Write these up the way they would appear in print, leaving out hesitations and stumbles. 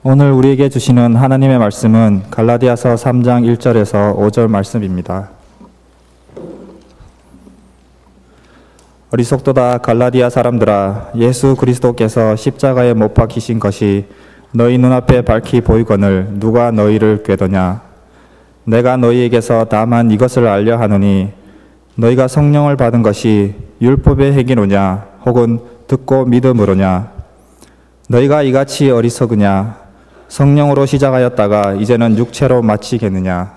오늘 우리에게 주시는 하나님의 말씀은 갈라디아서 3장 1절에서 5절 말씀입니다. 어리석도다 갈라디아 사람들아, 예수 그리스도께서 십자가에 못 박히신 것이 너희 눈앞에 밝히 보이거늘 누가 너희를 꾀더냐? 내가 너희에게서 다만 이것을 알려 하노니 너희가 성령을 받은 것이 율법의 행위로냐 혹은 듣고 믿음으로냐? 너희가 이같이 어리석으냐? 성령으로 시작하였다가 이제는 육체로 마치겠느냐?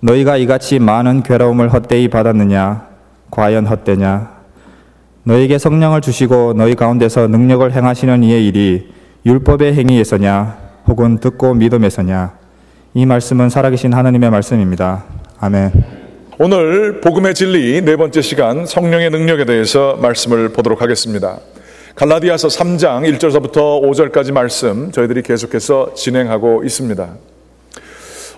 너희가 이같이 많은 괴로움을 헛되이 받았느냐? 과연 헛되냐? 너희에게 성령을 주시고 너희 가운데서 능력을 행하시는 이의 일이 율법의 행위에서냐 혹은 듣고 믿음에서냐? 이 말씀은 살아계신 하나님의 말씀입니다. 아멘. 오늘 복음의 진리 네 번째 시간 성령의 능력에 대해서 말씀을 보도록 하겠습니다. 갈라디아서 3장 1절서부터 5절까지 말씀 저희들이 계속해서 진행하고 있습니다.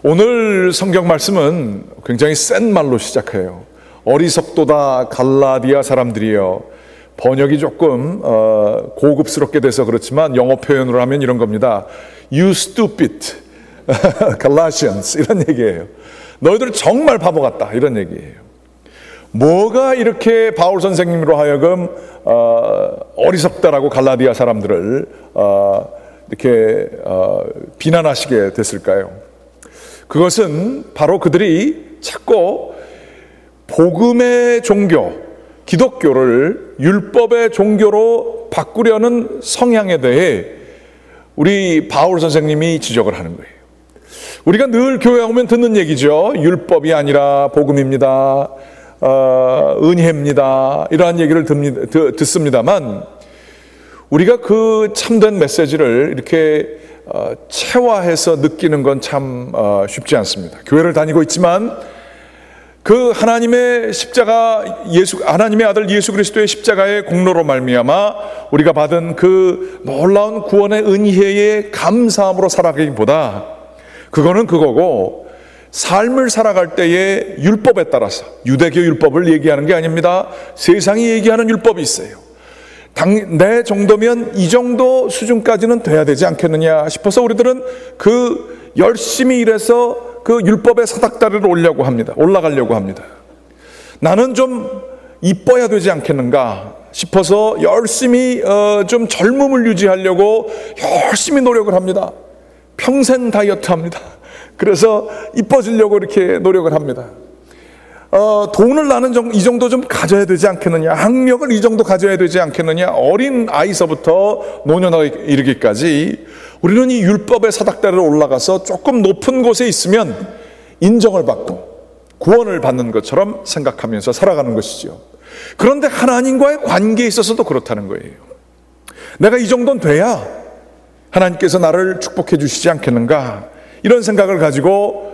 오늘 성경 말씀은 굉장히 센 말로 시작해요. 어리석도다 갈라디아 사람들이여. 번역이 조금 고급스럽게 돼서 그렇지만 영어 표현으로 하면 이런 겁니다. You stupid Galatians, 이런 얘기예요. 너희들 정말 바보 같다, 이런 얘기예요. 뭐가 이렇게 바울 선생님으로 하여금 어리석다라고 갈라디아 사람들을 이렇게 비난하시게 됐을까요? 그것은 바로 그들이 자꾸 복음의 종교, 기독교를 율법의 종교로 바꾸려는 성향에 대해 우리 바울 선생님이 지적을 하는 거예요. 우리가 늘 교회 오면 듣는 얘기죠. 율법이 아니라 복음입니다. 은혜입니다. 이러한 얘기를 듣습니다만 우리가 그 참된 메시지를 이렇게 체화해서 느끼는 건 참 쉽지 않습니다. 교회를 다니고 있지만 그 하나님의 십자가, 하나님의 아들 예수 그리스도의 십자가의 공로로 말미암아 우리가 받은 그 놀라운 구원의 은혜의 감사함으로 살아가기보다 그거는 그거고, 삶을 살아갈 때의 율법에 따라서, 유대교 율법을 얘기하는 게 아닙니다. 세상이 얘기하는 율법이 있어요. 내 정도면 이 정도 수준까지는 돼야 되지 않겠느냐 싶어서 우리들은 그 열심히 일해서 그 율법의 사닥다리를 올라가려고 합니다. 나는 좀 이뻐야 되지 않겠는가 싶어서 열심히 좀 젊음을 유지하려고 열심히 노력을 합니다. 평생 다이어트 합니다. 그래서 이뻐지려고 이렇게 노력을 합니다. 돈을 나는 이 정도 좀 가져야 되지 않겠느냐, 학력을 이 정도 가져야 되지 않겠느냐, 어린 아이서부터 노년에 이르기까지 우리는 이 율법의 사닥다리를 올라가서 조금 높은 곳에 있으면 인정을 받고 구원을 받는 것처럼 생각하면서 살아가는 것이죠. 그런데 하나님과의 관계에 있어서도 그렇다는 거예요. 내가 이 정도는 돼야 하나님께서 나를 축복해 주시지 않겠는가, 이런 생각을 가지고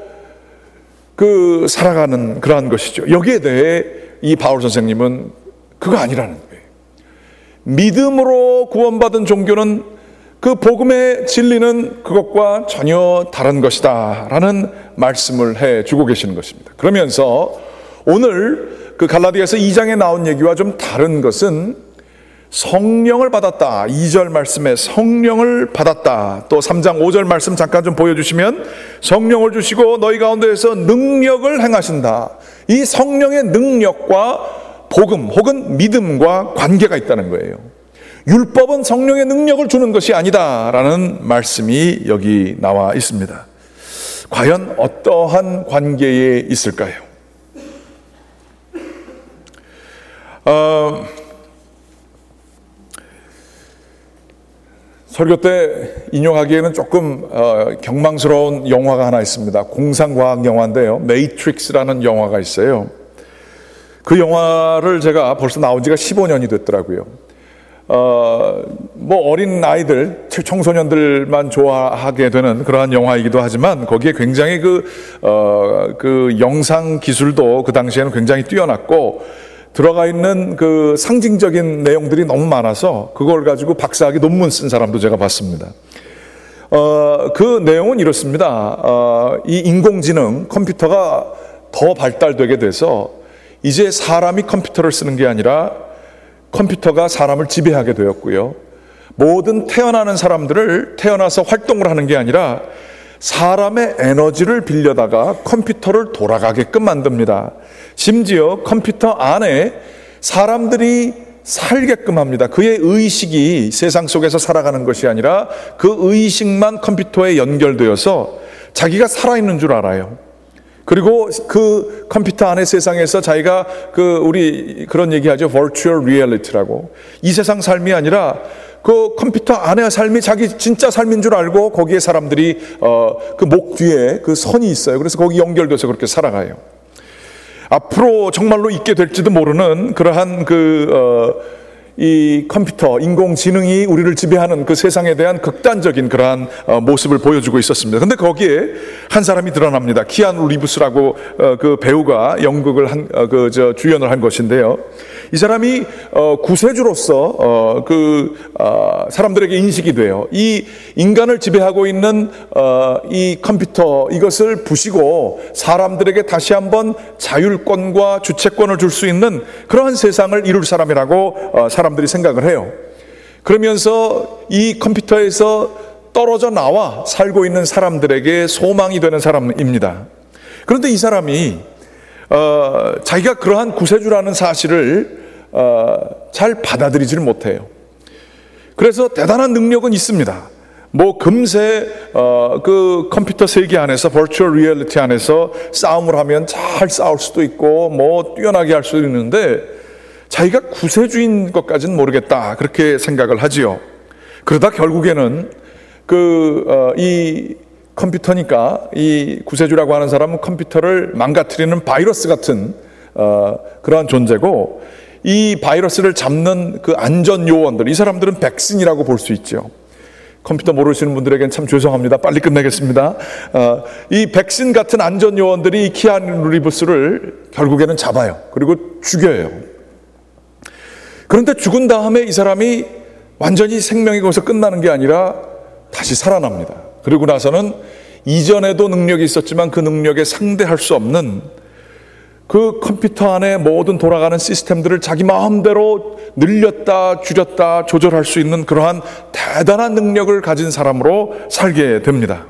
살아가는 그러한 것이죠. 여기에 대해 이 바울 선생님은 그거 아니라는 거예요. 믿음으로 구원받은 종교는, 그 복음의 진리는 그것과 전혀 다른 것이다 라는 말씀을 해주고 계시는 것입니다. 그러면서 오늘 그 갈라디아서 2장에 나온 얘기와 좀 다른 것은 성령을 받았다, 2절 말씀에 성령을 받았다, 또 3장 5절 말씀 잠깐 좀 보여주시면 성령을 주시고 너희 가운데에서 능력을 행하신다. 이 성령의 능력과 복음 혹은 믿음과 관계가 있다는 거예요. 율법은 성령의 능력을 주는 것이 아니다라는 말씀이 여기 나와 있습니다. 과연 어떠한 관계에 있을까요? 설교 때 인용하기에는 조금 경망스러운 영화가 하나 있습니다. 공상과학 영화인데요, 매트릭스라는 영화가 있어요. 그 영화를 제가 벌써 나온 지가 15년이 됐더라고요. 어린 아이들, 청소년들만 좋아하게 되는 그러한 영화이기도 하지만 거기에 굉장히 그 영상 기술도 그 당시에는 굉장히 뛰어났고 들어가 있는 그 상징적인 내용들이 너무 많아서 그걸 가지고 박사학위 논문 쓴 사람도 제가 봤습니다. 그 내용은 이렇습니다. 이 인공지능, 컴퓨터가 더 발달되게 돼서 이제 사람이 컴퓨터를 쓰는 게 아니라 컴퓨터가 사람을 지배하게 되었고요. 모든 태어나는 사람들을 태어나서 활동을 하는 게 아니라 사람의 에너지를 빌려다가 컴퓨터를 돌아가게끔 만듭니다. 심지어 컴퓨터 안에 사람들이 살게끔 합니다. 그의 의식이 세상 속에서 살아가는 것이 아니라 그 의식만 컴퓨터에 연결되어서 자기가 살아있는 줄 알아요. 그리고 그 컴퓨터 안의 세상에서 자기가 우리 그런 얘기하죠. virtual reality라고. 이 세상 삶이 아니라 그 컴퓨터 안의 삶이 자기 진짜 삶인 줄 알고 거기에 사람들이 그 목 뒤에 그 선이 있어요. 그래서 거기 연결돼서 그렇게 살아가요. 앞으로 정말로 있게 될지도 모르는 그러한 이 컴퓨터, 인공지능이 우리를 지배하는 그 세상에 대한 극단적인 그러한 모습을 보여주고 있었습니다. 근데 거기에 한 사람이 드러납니다. 키아누 리브스라고 그 배우가 연극을 주연을 한 것인데요. 이 사람이 구세주로서 사람들에게 인식이 돼요. 이 인간을 지배하고 있는 이 컴퓨터, 이것을 부시고 사람들에게 다시 한번 자율권과 주체권을 줄 수 있는 그러한 세상을 이룰 사람이라고 사람들이 생각을 해요. 그러면서 이 컴퓨터에서 떨어져 나와 살고 있는 사람들에게 소망이 되는 사람입니다. 그런데 이 사람이 자기가 그러한 구세주라는 사실을 잘 받아들이지를 못해요. 그래서 대단한 능력은 있습니다. 금세 그 컴퓨터 세계 안에서 버추얼 리얼리티 안에서 싸움을 하면 잘 싸울 수도 있고 뛰어나게 할 수도 있는데 자기가 구세주인 것까지는 모르겠다, 그렇게 생각을 하지요. 그러다 결국에는 이 컴퓨터니까 이 구세주라고 하는 사람은 컴퓨터를 망가뜨리는 바이러스 같은 그러한 존재고, 이 바이러스를 잡는 그 안전 요원들, 이 사람들은 백신이라고 볼 수 있죠. 컴퓨터 모르시는 분들에겐 참 죄송합니다. 빨리 끝내겠습니다. 이 백신 같은 안전 요원들이 이 키아누 리브스를 결국에는 잡아요. 그리고 죽여요. 그런데 죽은 다음에 이 사람이 완전히 생명이 거기서 끝나는 게 아니라 다시 살아납니다. 그리고 나서는 이전에도 능력이 있었지만 그 능력에 상대할 수 없는 그 컴퓨터 안에 모든 돌아가는 시스템들을 자기 마음대로 늘렸다 줄였다 조절할 수 있는 그러한 대단한 능력을 가진 사람으로 살게 됩니다.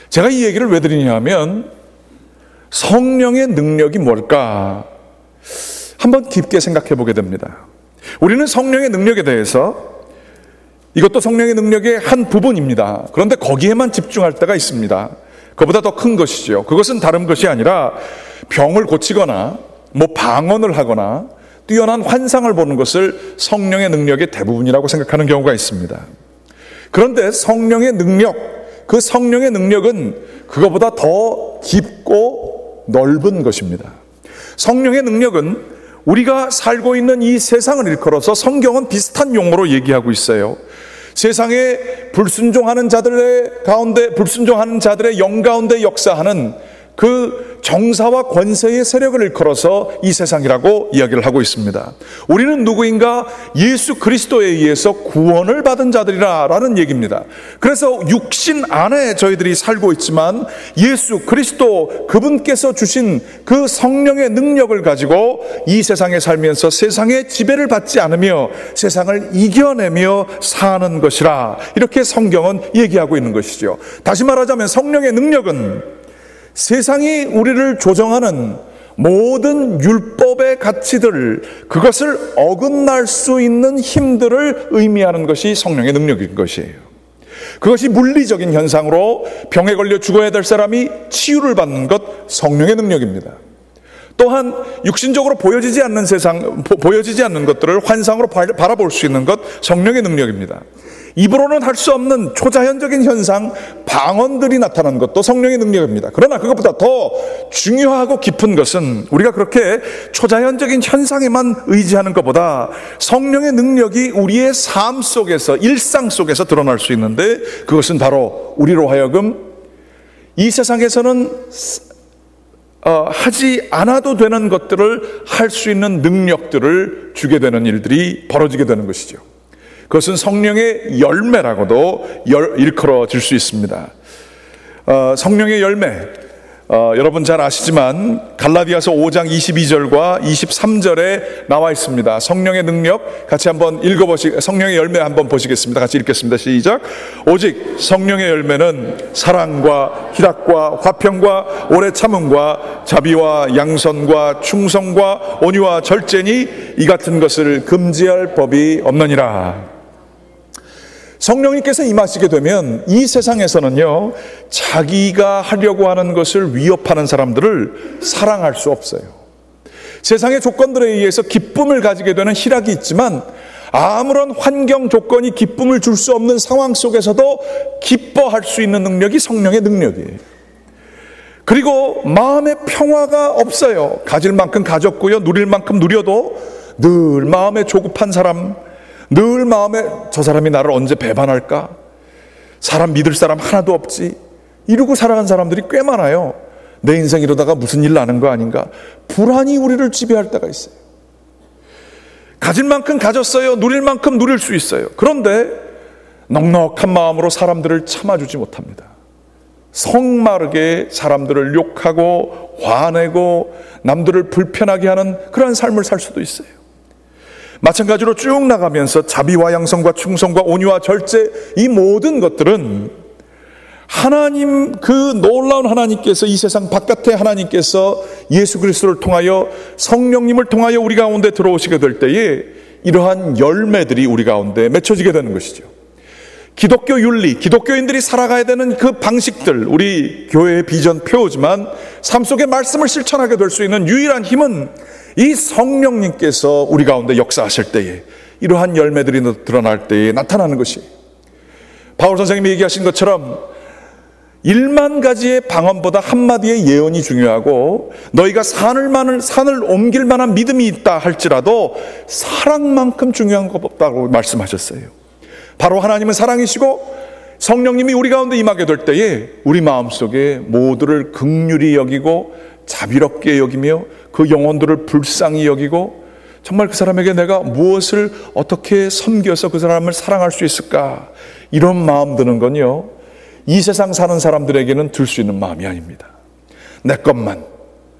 제가 이 얘기를 왜 드리냐 하면 성령의 능력이 뭘까 한번 깊게 생각해 보게 됩니다. 우리는 성령의 능력에 대해서 이것도 성령의 능력의 한 부분입니다. 그런데 거기에만 집중할 때가 있습니다. 그보다 더 큰 것이죠. 그것은 다른 것이 아니라 병을 고치거나 방언을 하거나 뛰어난 환상을 보는 것을 성령의 능력의 대부분이라고 생각하는 경우가 있습니다. 그런데 성령의 능력, 그 성령의 능력은 그거보다 더 깊고 넓은 것입니다. 성령의 능력은 우리가 살고 있는 이 세상을 일컬어서 성경은 비슷한 용어로 얘기하고 있어요. 세상에 불순종하는 자들의 가운데, 불순종하는 자들의 영 가운데 역사하는 그 정사와 권세의 세력을 일컬어서 이 세상이라고 이야기를 하고 있습니다. 우리는 누구인가? 예수 그리스도에 의해서 구원을 받은 자들이라 라는 얘기입니다. 그래서 육신 안에 저희들이 살고 있지만 예수 그리스도 그분께서 주신 그 성령의 능력을 가지고 이 세상에 살면서 세상의 지배를 받지 않으며 세상을 이겨내며 사는 것이라, 이렇게 성경은 얘기하고 있는 것이죠. 다시 말하자면 성령의 능력은 세상이 우리를 조정하는 모든 율법의 가치들, 그것을 어긋날 수 있는 힘들을 의미하는 것이 성령의 능력인 것이에요. 그것이 물리적인 현상으로 병에 걸려 죽어야 될 사람이 치유를 받는 것, 성령의 능력입니다. 또한 육신적으로 보여지지 않는 세상, 보여지지 않는 것들을 환상으로 바라볼 수 있는 것, 성령의 능력입니다. 입으로는 할 수 없는 초자연적인 현상, 방언들이 나타나는 것도 성령의 능력입니다. 그러나 그것보다 더 중요하고 깊은 것은 우리가 그렇게 초자연적인 현상에만 의지하는 것보다 성령의 능력이 우리의 삶 속에서, 일상 속에서 드러날 수 있는데, 그것은 바로 우리로 하여금 이 세상에서는 하지 않아도 되는 것들을 할 수 있는 능력들을 주게 되는 일들이 벌어지게 되는 것이죠. 그것은 성령의 열매라고도 일컬어질 수 있습니다. 성령의 열매, 여러분 잘 아시지만 갈라디아서 5장 22절과 23절에 나와 있습니다. 성령의 능력 같이 한번 성령의 열매 한번 보시겠습니다. 같이 읽겠습니다. 시작. 오직 성령의 열매는 사랑과 희락과 화평과 오래 참음과 자비와 양선과 충성과 온유와 절제니 이 같은 것을 금지할 법이 없느니라. 성령님께서 임하시게 되면 이 세상에서는요, 자기가 하려고 하는 것을 위협하는 사람들을 사랑할 수 없어요. 세상의 조건들에 의해서 기쁨을 가지게 되는 희락이 있지만 아무런 환경 조건이 기쁨을 줄 수 없는 상황 속에서도 기뻐할 수 있는 능력이 성령의 능력이에요. 그리고 마음의 평화가 없어요. 가질 만큼 가졌고요, 누릴 만큼 누려도 늘 마음에 조급한 사람, 늘 마음에 저 사람이 나를 언제 배반할까? 사람 믿을 사람 하나도 없지. 이러고 살아간 사람들이 꽤 많아요. 내 인생 이러다가 무슨 일 나는 거 아닌가? 불안이 우리를 지배할 때가 있어요. 가질 만큼 가졌어요. 누릴 만큼 누릴 수 있어요. 그런데 넉넉한 마음으로 사람들을 참아주지 못합니다. 성마르게 사람들을 욕하고 화내고 남들을 불편하게 하는 그런 삶을 살 수도 있어요. 마찬가지로 쭉 나가면서 자비와 양성과 충성과 온유와 절제, 이 모든 것들은 하나님, 그 놀라운 하나님께서, 이 세상 바깥에 하나님께서 예수 그리스도를 통하여, 성령님을 통하여 우리 가운데 들어오시게 될 때에 이러한 열매들이 우리 가운데 맺혀지게 되는 것이죠. 기독교 윤리, 기독교인들이 살아가야 되는 그 방식들, 우리 교회의 비전 표지만 삶 속의 말씀을 실천하게 될 수 있는 유일한 힘은 이 성령님께서 우리 가운데 역사하실 때에, 이러한 열매들이 드러날 때에 나타나는 것이, 바울 선생님이 얘기하신 것처럼 1만 가지의 방언보다 한마디의 예언이 중요하고, 너희가 산을 옮길 만한 믿음이 있다 할지라도 사랑만큼 중요한 것 없다고 말씀하셨어요. 바로 하나님은 사랑이시고 성령님이 우리 가운데 임하게 될 때에 우리 마음속에 모두를 긍휼히 여기고 자비롭게 여기며 그 영혼들을 불쌍히 여기고, 정말 그 사람에게 내가 무엇을 어떻게 섬겨서 그 사람을 사랑할 수 있을까, 이런 마음 드는 건요, 이 세상 사는 사람들에게는 들 수 있는 마음이 아닙니다. 내 것만,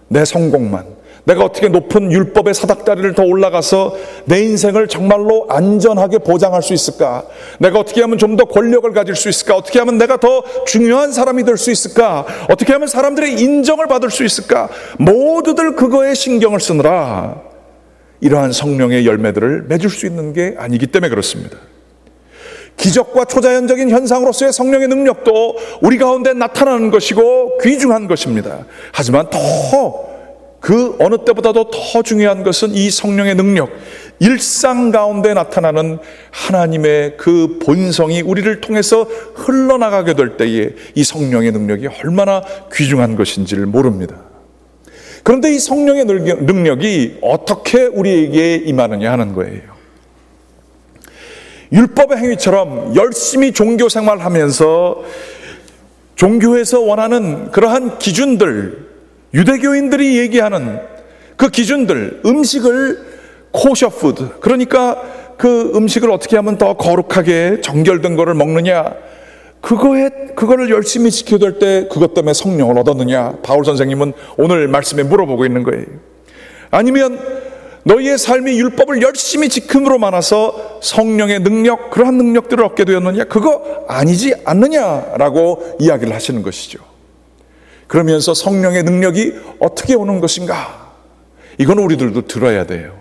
내 성공만, 내가 어떻게 높은 율법의 사닥다리를 더 올라가서 내 인생을 정말로 안전하게 보장할 수 있을까, 내가 어떻게 하면 좀 더 권력을 가질 수 있을까, 어떻게 하면 내가 더 중요한 사람이 될 수 있을까, 어떻게 하면 사람들의 인정을 받을 수 있을까, 모두들 그거에 신경을 쓰느라 이러한 성령의 열매들을 맺을 수 있는 게 아니기 때문에 그렇습니다. 기적과 초자연적인 현상으로서의 성령의 능력도 우리 가운데 나타나는 것이고 귀중한 것입니다. 하지만 그 어느 때보다도 더 중요한 것은 이 성령의 능력, 일상 가운데 나타나는 하나님의 그 본성이 우리를 통해서 흘러나가게 될 때에 이 성령의 능력이 얼마나 귀중한 것인지를 모릅니다. 그런데 이 성령의 능력이 어떻게 우리에게 임하느냐 하는 거예요. 율법의 행위처럼 열심히 종교 생활하면서 종교에서 원하는 그러한 기준들, 유대교인들이 얘기하는 그 기준들, 음식을 코셔 푸드, 그러니까 그 음식을 어떻게 하면 더 거룩하게 정결된 거를 먹느냐, 그거를 열심히 지켜야 될 때 그것 때문에 성령을 얻었느냐, 바울 선생님은 오늘 말씀에 물어보고 있는 거예요. 아니면 너희의 삶이 율법을 열심히 지킴으로 많아서 성령의 능력, 그러한 능력들을 얻게 되었느냐, 그거 아니지 않느냐라고 이야기를 하시는 것이죠. 그러면서 성령의 능력이 어떻게 오는 것인가, 이건 우리들도 들어야 돼요.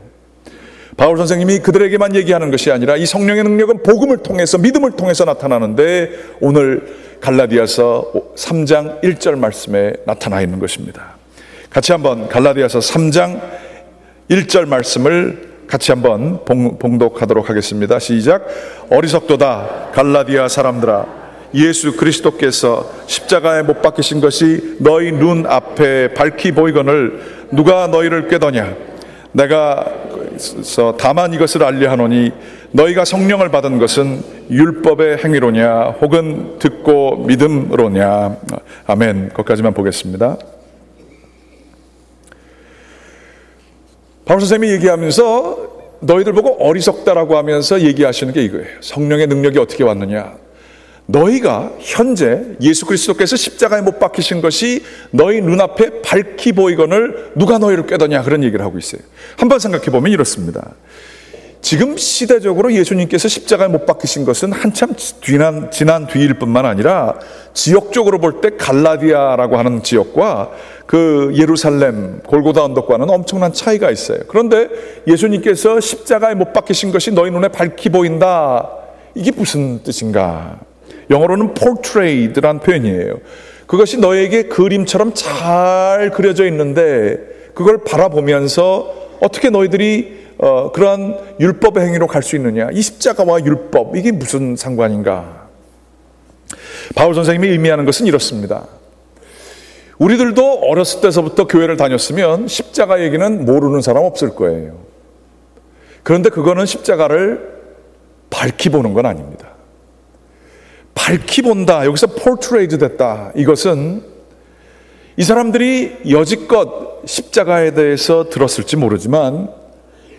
바울 선생님이 그들에게만 얘기하는 것이 아니라 이 성령의 능력은 복음을 통해서, 믿음을 통해서 나타나는데 오늘 갈라디아서 3장 1절 말씀에 나타나 있는 것입니다. 같이 한번 갈라디아서 3장 1절 말씀을 같이 한번 봉독하도록 하겠습니다. 시작. 어리석도다 갈라디아 사람들아, 예수 그리스도께서 십자가에 못 박히신 것이 너희 눈 앞에 밝히 보이거늘 누가 너희를 꾀더냐. 내가 다만 이것을 알려하노니 너희가 성령을 받은 것은 율법의 행위로냐 혹은 듣고 믿음으로냐. 아멘. 거기까지만 보겠습니다. 바울 선생님이 얘기하면서 너희들 보고 어리석다라고 하면서 얘기하시는 게 이거예요. 성령의 능력이 어떻게 왔느냐. 너희가 현재 예수 그리스도께서 십자가에 못 박히신 것이 너희 눈앞에 밝히 보이거늘 누가 너희를 꾀더냐, 그런 얘기를 하고 있어요. 한번 생각해 보면 이렇습니다. 지금 시대적으로 예수님께서 십자가에 못 박히신 것은 한참 지난 뒤일 뿐만 아니라 지역적으로 볼 때 갈라디아라고 하는 지역과 그 예루살렘 골고다 언덕과는 엄청난 차이가 있어요. 그런데 예수님께서 십자가에 못 박히신 것이 너희 눈에 밝히 보인다, 이게 무슨 뜻인가? 영어로는 portrayed란 표현이에요. 그것이 너에게 그림처럼 잘 그려져 있는데 그걸 바라보면서 어떻게 너희들이 그러한 율법의 행위로 갈 수 있느냐, 이 십자가와 율법, 이게 무슨 상관인가? 바울 선생님이 의미하는 것은 이렇습니다. 우리들도 어렸을 때서부터 교회를 다녔으면 십자가 얘기는 모르는 사람 없을 거예요. 그런데 그거는 십자가를 밝히 보는 건 아닙니다. 밝히 본다, 여기서 portrayed 됐다, 이것은 이 사람들이 여지껏 십자가에 대해서 들었을지 모르지만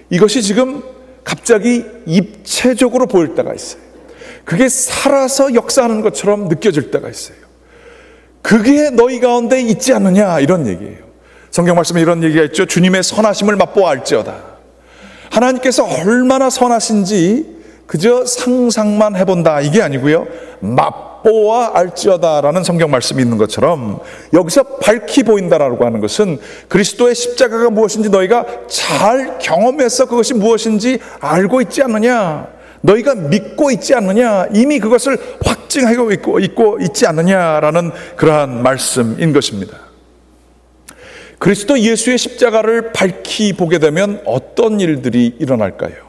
이것이 지금 갑자기 입체적으로 보일 때가 있어요. 그게 살아서 역사하는 것처럼 느껴질 때가 있어요. 그게 너희 가운데 있지 않느냐, 이런 얘기예요. 성경 말씀에 이런 얘기가 있죠. 주님의 선하심을 맛보아 알지어다. 하나님께서 얼마나 선하신지 그저 상상만 해본다, 이게 아니고요, 맛보아 알지어다라는 성경 말씀이 있는 것처럼 여기서 밝히 보인다라고 하는 것은 그리스도의 십자가가 무엇인지 너희가 잘 경험해서 그것이 무엇인지 알고 있지 않느냐, 너희가 믿고 있지 않느냐, 이미 그것을 확증하고 있고 있지 않느냐라는 그러한 말씀인 것입니다. 그리스도 예수의 십자가를 밝히 보게 되면 어떤 일들이 일어날까요?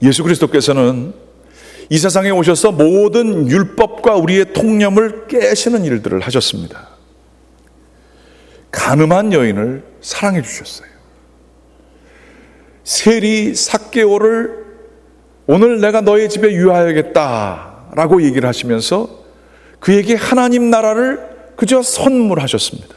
예수 그리스도께서는 이 세상에 오셔서 모든 율법과 우리의 통념을 깨시는 일들을 하셨습니다. 가늠한 여인을 사랑해 주셨어요. 세리 삭개오를 오늘 내가 너의 집에 유하여야겠다라고 얘기를 하시면서 그에게 하나님 나라를 그저 선물하셨습니다.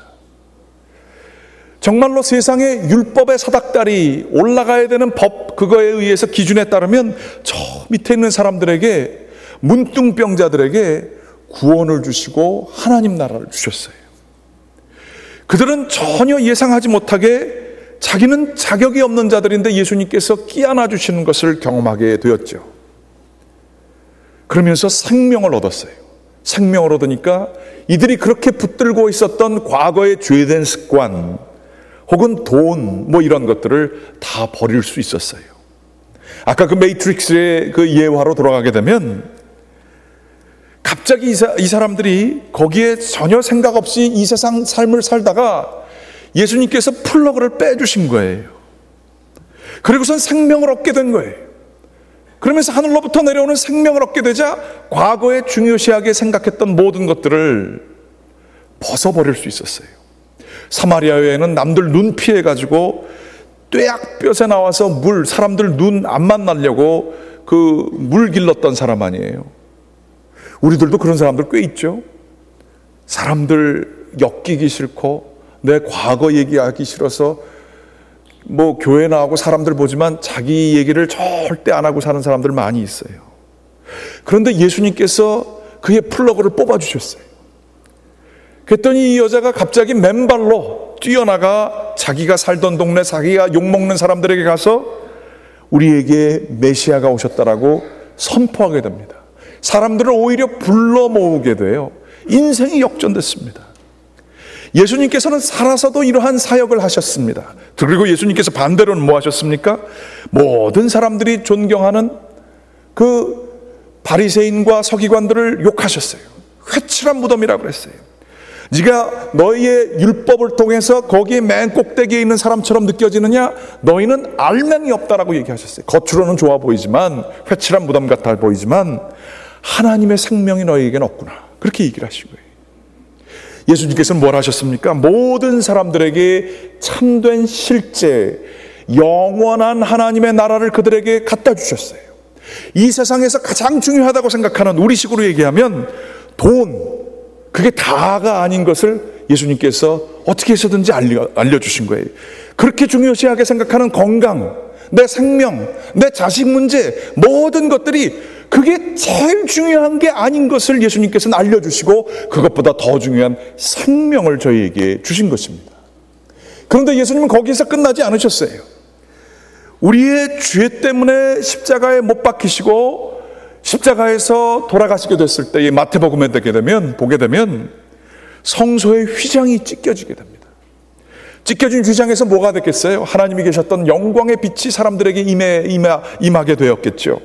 정말로 세상의 율법의 사닥다리, 올라가야 되는 법, 그거에 의해서 기준에 따르면 저 밑에 있는 사람들에게, 문둥병자들에게 구원을 주시고 하나님 나라를 주셨어요. 그들은 전혀 예상하지 못하게 자기는 자격이 없는 자들인데 예수님께서 끼안아 주시는 것을 경험하게 되었죠. 그러면서 생명을 얻었어요. 생명을 얻으니까 이들이 그렇게 붙들고 있었던 과거의 죄된 습관, 혹은 돈, 뭐 이런 것들을 다 버릴 수 있었어요. 아까 그 매트릭스의 그 예화로 돌아가게 되면 갑자기 이 사람들이 거기에 전혀 생각 없이 이 세상 삶을 살다가 예수님께서 플러그를 빼주신 거예요. 그리고선 생명을 얻게 된 거예요. 그러면서 하늘로부터 내려오는 생명을 얻게 되자 과거에 중요시하게 생각했던 모든 것들을 벗어버릴 수 있었어요. 사마리아 여인은 남들 눈 피해가지고 뙤약볕에 나와서 사람들 눈 안 만나려고 그 물 길렀던 사람 아니에요. 우리들도 그런 사람들 꽤 있죠. 사람들 엮이기 싫고 내 과거 얘기하기 싫어서 뭐 교회 나오고 사람들 보지만 자기 얘기를 절대 안 하고 사는 사람들 많이 있어요. 그런데 예수님께서 그의 플러그를 뽑아주셨어요. 그랬더니 이 여자가 갑자기 맨발로 뛰어나가 자기가 살던 동네, 자기가 욕먹는 사람들에게 가서 우리에게 메시아가 오셨다라고 선포하게 됩니다. 사람들을 오히려 불러 모으게 돼요. 인생이 역전됐습니다. 예수님께서는 살아서도 이러한 사역을 하셨습니다. 그리고 예수님께서 반대로는 뭐 하셨습니까? 모든 사람들이 존경하는 그 바리새인과 서기관들을 욕하셨어요. 회칠한 무덤이라고 그랬어요. 네가 너희의 율법을 통해서 거기에 맨 꼭대기에 있는 사람처럼 느껴지느냐? 너희는 알맹이 없다라고 얘기하셨어요. 겉으로는 좋아 보이지만, 회칠한 무덤 같아 보이지만 하나님의 생명이 너희에게는 없구나, 그렇게 얘기를 하신 거예요. 예수님께서는 뭘 하셨습니까? 모든 사람들에게 참된 실제 영원한 하나님의 나라를 그들에게 갖다 주셨어요. 이 세상에서 가장 중요하다고 생각하는, 우리식으로 얘기하면 돈, 그게 다가 아닌 것을 예수님께서 어떻게 해서든지 알려주신 거예요. 그렇게 중요시하게 생각하는 건강, 내 생명, 내 자식 문제, 모든 것들이 그게 제일 중요한 게 아닌 것을 예수님께서는 알려주시고 그것보다 더 중요한 생명을 저희에게 주신 것입니다. 그런데 예수님은 거기서 끝나지 않으셨어요. 우리의 죄 때문에 십자가에 못 박히시고 십자가에서 돌아가시게 됐을 때에 마태복음에 보게 되면 성소의 휘장이 찢겨지게 됩니다. 찢겨진 휘장에서 뭐가 됐겠어요? 하나님이 계셨던 영광의 빛이 사람들에게 임하게 되었겠죠.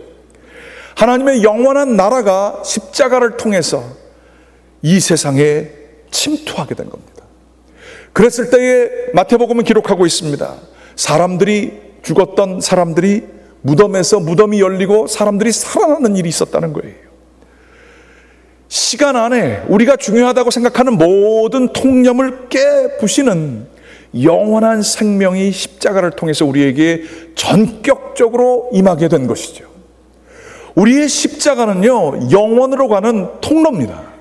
하나님의 영원한 나라가 십자가를 통해서 이 세상에 침투하게 된 겁니다. 그랬을 때에 마태복음은 기록하고 있습니다. 죽었던 사람들이 무덤에서 무덤이 열리고 사람들이 살아나는 일이 있었다는 거예요. 시간 안에 우리가 중요하다고 생각하는 모든 통념을 깨부시는 영원한 생명이 십자가를 통해서 우리에게 전격적으로 임하게 된 것이죠. 우리의 십자가는요, 영원으로 가는 통로입니다.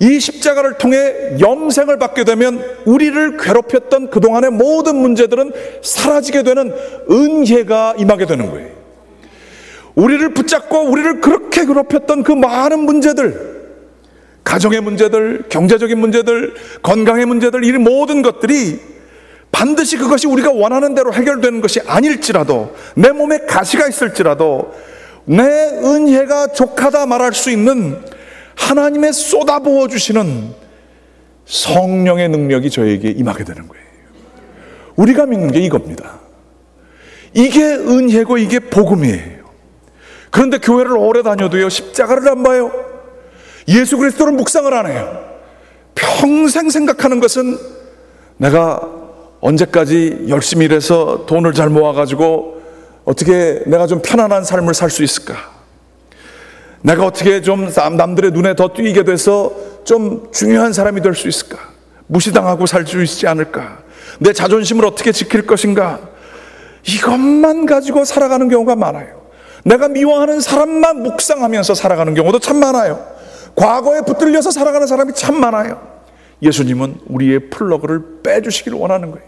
이 십자가를 통해 영생을 받게 되면 우리를 괴롭혔던 그동안의 모든 문제들은 사라지게 되는 은혜가 임하게 되는 거예요. 우리를 붙잡고 우리를 그렇게 괴롭혔던 그 많은 문제들, 가정의 문제들, 경제적인 문제들, 건강의 문제들, 이 모든 것들이 반드시 그것이 우리가 원하는 대로 해결되는 것이 아닐지라도, 내 몸에 가시가 있을지라도 내 은혜가 족하다 말할 수 있는 하나님의 쏟아부어 주시는 성령의 능력이 저에게 임하게 되는 거예요. 우리가 믿는 게 이겁니다. 이게 은혜고 이게 복음이에요. 그런데 교회를 오래 다녀도요, 십자가를 안 봐요. 예수 그리스도를 묵상을 안 해요. 평생 생각하는 것은 내가 언제까지 열심히 일해서 돈을 잘 모아가지고 어떻게 내가 좀 편안한 삶을 살 수 있을까? 내가 어떻게 좀 남들의 눈에 더 띄게 돼서 좀 중요한 사람이 될 수 있을까? 무시당하고 살 수 있지 않을까? 내 자존심을 어떻게 지킬 것인가? 이것만 가지고 살아가는 경우가 많아요. 내가 미워하는 사람만 묵상하면서 살아가는 경우도 참 많아요. 과거에 붙들려서 살아가는 사람이 참 많아요. 예수님은 우리의 플러그를 빼주시길 원하는 거예요.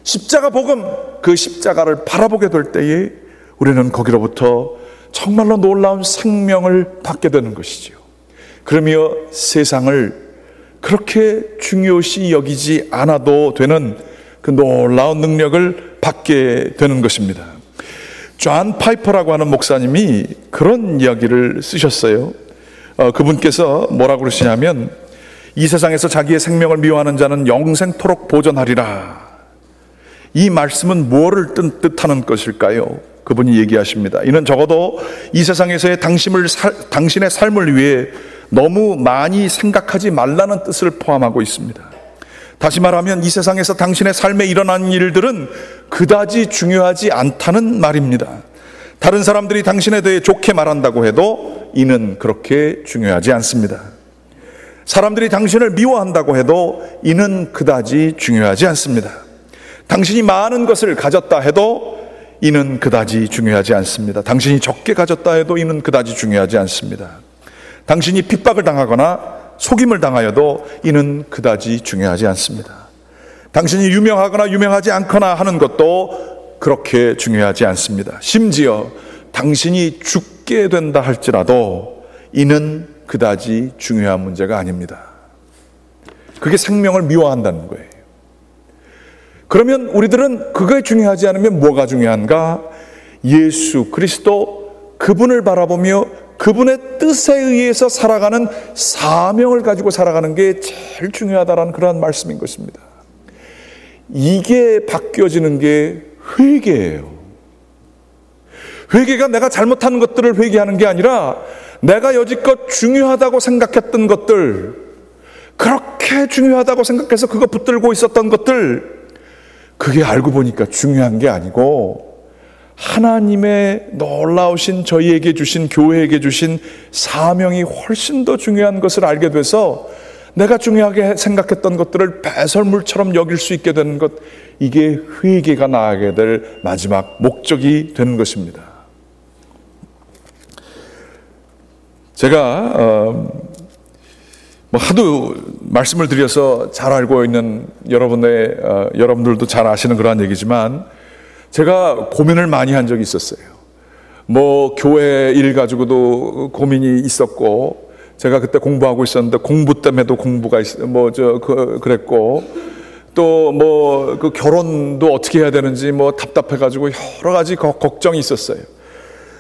십자가 복음, 그 십자가를 바라보게 될 때에 우리는 거기로부터 정말로 놀라운 생명을 받게 되는 것이죠. 그러며 세상을 그렇게 중요시 여기지 않아도 되는 그 놀라운 능력을 받게 되는 것입니다. 존 파이퍼라고 하는 목사님이 그런 이야기를 쓰셨어요. 그분께서 뭐라고 그러시냐면, 이 세상에서 자기의 생명을 미워하는 자는 영생토록 보존하리라. 이 말씀은 뭐를 뜻하는 것일까요? 그분이 얘기하십니다. 이는 적어도 이 세상에서의 당신의 삶을 위해 너무 많이 생각하지 말라는 뜻을 포함하고 있습니다. 다시 말하면 이 세상에서 당신의 삶에 일어나는 일들은 그다지 중요하지 않다는 말입니다. 다른 사람들이 당신에 대해 좋게 말한다고 해도 이는 그렇게 중요하지 않습니다. 사람들이 당신을 미워한다고 해도 이는 그다지 중요하지 않습니다. 당신이 많은 것을 가졌다 해도 이는 그다지 중요하지 않습니다. 당신이 적게 가졌다 해도 이는 그다지 중요하지 않습니다. 당신이 핍박을 당하거나 속임을 당하여도 이는 그다지 중요하지 않습니다. 당신이 유명하거나 유명하지 않거나 하는 것도 그렇게 중요하지 않습니다. 심지어 당신이 죽게 된다 할지라도 이는 그다지 중요한 문제가 아닙니다. 그게 생명을 미워한다는 거예요. 그러면 우리들은 그게 중요하지 않으면 뭐가 중요한가? 예수 그리스도, 그분을 바라보며 그분의 뜻에 의해서 살아가는 사명을 가지고 살아가는 게 제일 중요하다라는 그런 말씀인 것입니다. 이게 바뀌어지는 게 회개예요. 회개가 내가 잘못하는 것들을 회개하는 게 아니라 내가 여지껏 중요하다고 생각했던 것들, 그렇게 중요하다고 생각해서 그거 붙들고 있었던 것들, 그게 알고 보니까 중요한 게 아니고 하나님의 놀라우신 저희에게 주신, 교회에게 주신 사명이 훨씬 더 중요한 것을 알게 돼서 내가 중요하게 생각했던 것들을 배설물처럼 여길 수 있게 되는 것, 이게 회개가 나아가게 될 마지막 목적이 되는 것입니다. 제가 하도 말씀을 드려서 잘 알고 있는 여러분들도 잘 아시는 그러한 얘기지만, 제가 고민을 많이 한 적이 있었어요. 뭐 교회 일 가지고도 고민이 있었고, 제가 그때 공부하고 있었는데 공부 때문에도 공부가 그랬고, 또 뭐 그 결혼도 어떻게 해야 되는지 뭐 답답해가지고 여러 가지 걱정이 있었어요.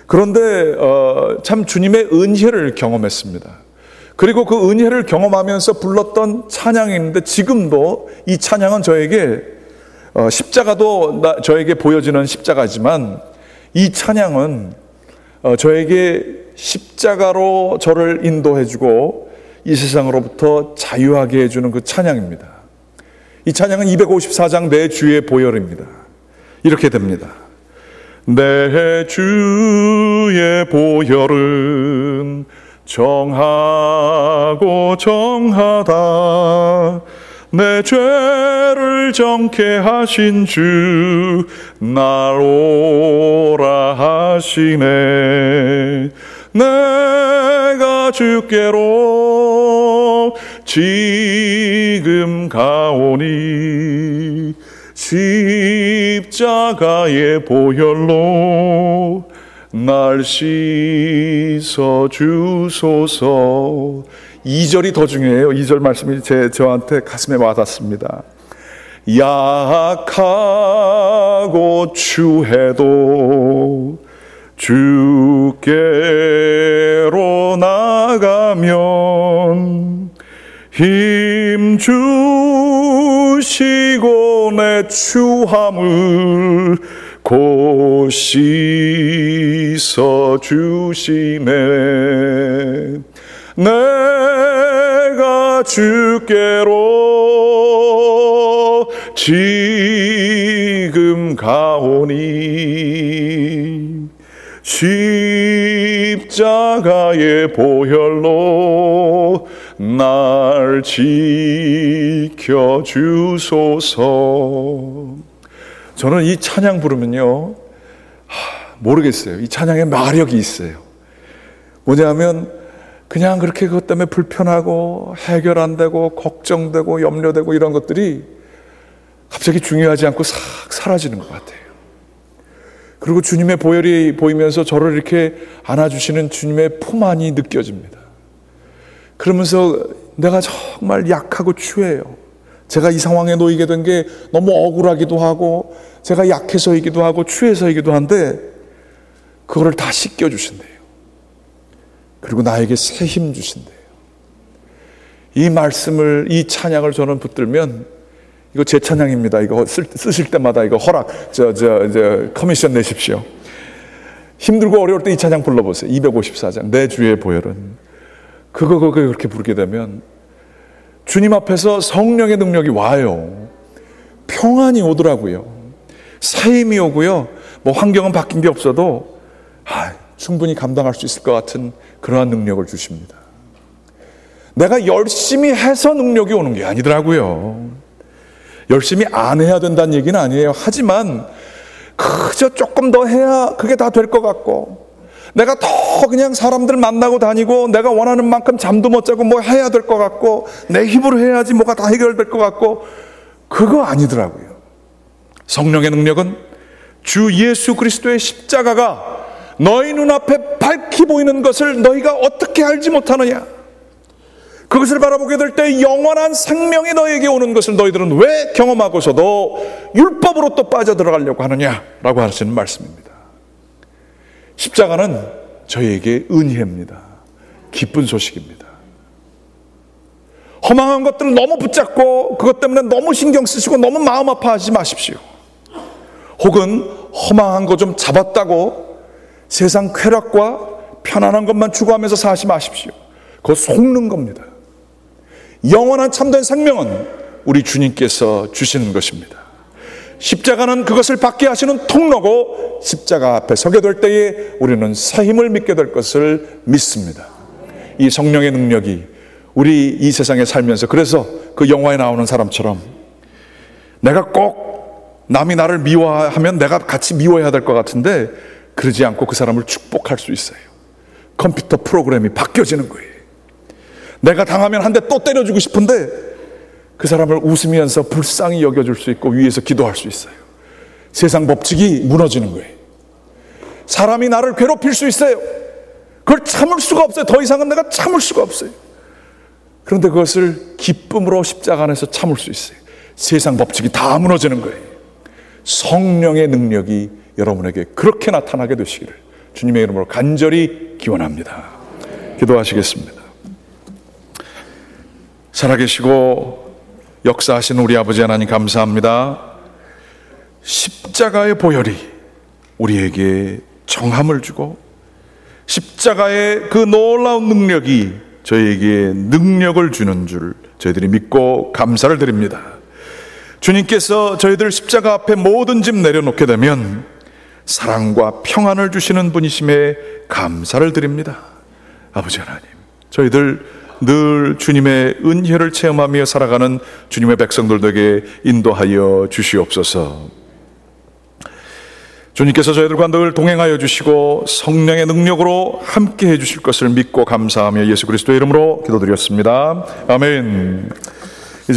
그런데 참 주님의 은혜를 경험했습니다. 그리고 그 은혜를 경험하면서 불렀던 찬양이 있는데, 지금도 이 찬양은 저에게 십자가도 저에게 보여지는 십자가지만, 이 찬양은 저에게 십자가로 저를 인도해주고 이 세상으로부터 자유하게 해주는 그 찬양입니다. 이 찬양은 254장 내 주의 보혈입니다. 이렇게 됩니다. 내 주의 보혈은 정하고 정하다. 내 죄를 정케 하신 주 날 오라 하시네. 내가 주께로 지금 가오니 십자가의 보혈로 날 씻어 주소서. 2절이 더 중요해요. 2절 말씀이 저한테 가슴에 와닿습니다. 약하고 추해도 주께로 나가면 힘 주시고 내 추함을 곧 씻어 주시네. 내가 주께로 지금 가오니 십자가의 보혈로 날 지켜주소서. 저는 이 찬양 부르면요, 모르겠어요. 이 찬양에 마력이 있어요. 뭐냐면 그냥 그렇게 그것 때문에 불편하고 해결 안 되고 걱정되고 염려되고 이런 것들이 갑자기 중요하지 않고 싹 사라지는 것 같아요. 그리고 주님의 보혈이 보이면서 저를 이렇게 안아주시는 주님의 품 안이 느껴집니다. 그러면서 내가 정말 약하고 추해요. 제가 이 상황에 놓이게 된 게 너무 억울하기도 하고 제가 약해서이기도 하고 추해서이기도 한데, 그거를 다 씻겨주신대요. 그리고 나에게 새 힘 주신대요. 이 말씀을, 이 찬양을 저는 붙들면, 이거 제 찬양입니다. 이거 쓰실 때마다 이거 허락, 커미션 내십시오. 힘들고 어려울 때 이 찬양 불러보세요. 254장 내 주의 보혈은. 그거 그렇게 부르게 되면 주님 앞에서 성령의 능력이 와요. 평안이 오더라고요. 새 힘이 오고요. 뭐 환경은 바뀐 게 없어도 충분히 감당할 수 있을 것 같은 그러한 능력을 주십니다. 내가 열심히 해서 능력이 오는 게 아니더라고요. 열심히 안 해야 된다는 얘기는 아니에요. 하지만 그저 조금 더 해야 그게 다 될 것 같고, 내가 더 그냥 사람들 만나고 다니고 내가 원하는 만큼 잠도 못 자고 뭐 해야 될 것 같고, 내 힘으로 해야지 뭐가 다 해결될 것 같고, 그거 아니더라고요. 성령의 능력은 주 예수 그리스도의 십자가가 너희 눈앞에 밝히 보이는 것을 너희가 어떻게 알지 못하느냐? 그것을 바라보게 될 때 영원한 생명이 너에게 오는 것을 너희들은 왜 경험하고서도 율법으로 또 빠져들어가려고 하느냐라고 하시는 말씀입니다. 십자가는 저희에게 은혜입니다. 기쁜 소식입니다. 허망한 것들을 너무 붙잡고 그것 때문에 너무 신경 쓰시고 너무 마음 아파하지 마십시오. 혹은 허망한 거 좀 잡았다고 세상 쾌락과 편안한 것만 추구하면서 사지 마십시오. 그거 속는 겁니다. 영원한 참된 생명은 우리 주님께서 주시는 것입니다. 십자가는 그것을 받게 하시는 통로고, 십자가 앞에 서게 될 때에 우리는 새 힘을 믿게 될 것을 믿습니다. 이 성령의 능력이 우리 이 세상에 살면서, 그래서 그 영화에 나오는 사람처럼 내가 꼭 남이 나를 미워하면 내가 같이 미워해야 될 것 같은데 그러지 않고 그 사람을 축복할 수 있어요. 컴퓨터 프로그램이 바뀌어지는 거예요. 내가 당하면 한 대 또 때려주고 싶은데 그 사람을 웃으면서 불쌍히 여겨줄 수 있고 위에서 기도할 수 있어요. 세상 법칙이 무너지는 거예요. 사람이 나를 괴롭힐 수 있어요. 그걸 참을 수가 없어요. 더 이상은 내가 참을 수가 없어요. 그런데 그것을 기쁨으로 십자가 안에서 참을 수 있어요. 세상 법칙이 다 무너지는 거예요. 성령의 능력이 여러분에게 그렇게 나타나게 되시기를 주님의 이름으로 간절히 기원합니다. 기도하시겠습니다. 살아계시고 역사하시는 우리 아버지 하나님 감사합니다. 십자가의 보혈이 우리에게 정함을 주고 십자가의 그 놀라운 능력이 저희에게 능력을 주는 줄 저희들이 믿고 감사를 드립니다. 주님께서 저희들 십자가 앞에 모든 짐 내려놓게 되면 사랑과 평안을 주시는 분이심에 감사를 드립니다. 아버지 하나님, 저희들 늘 주님의 은혜를 체험하며 살아가는 주님의 백성들에게 인도하여 주시옵소서. 주님께서 저희들과 늘 동행하여 주시고 성령의 능력으로 함께 해 주실 것을 믿고 감사하며 예수 그리스도의 이름으로 기도드렸습니다. 아멘.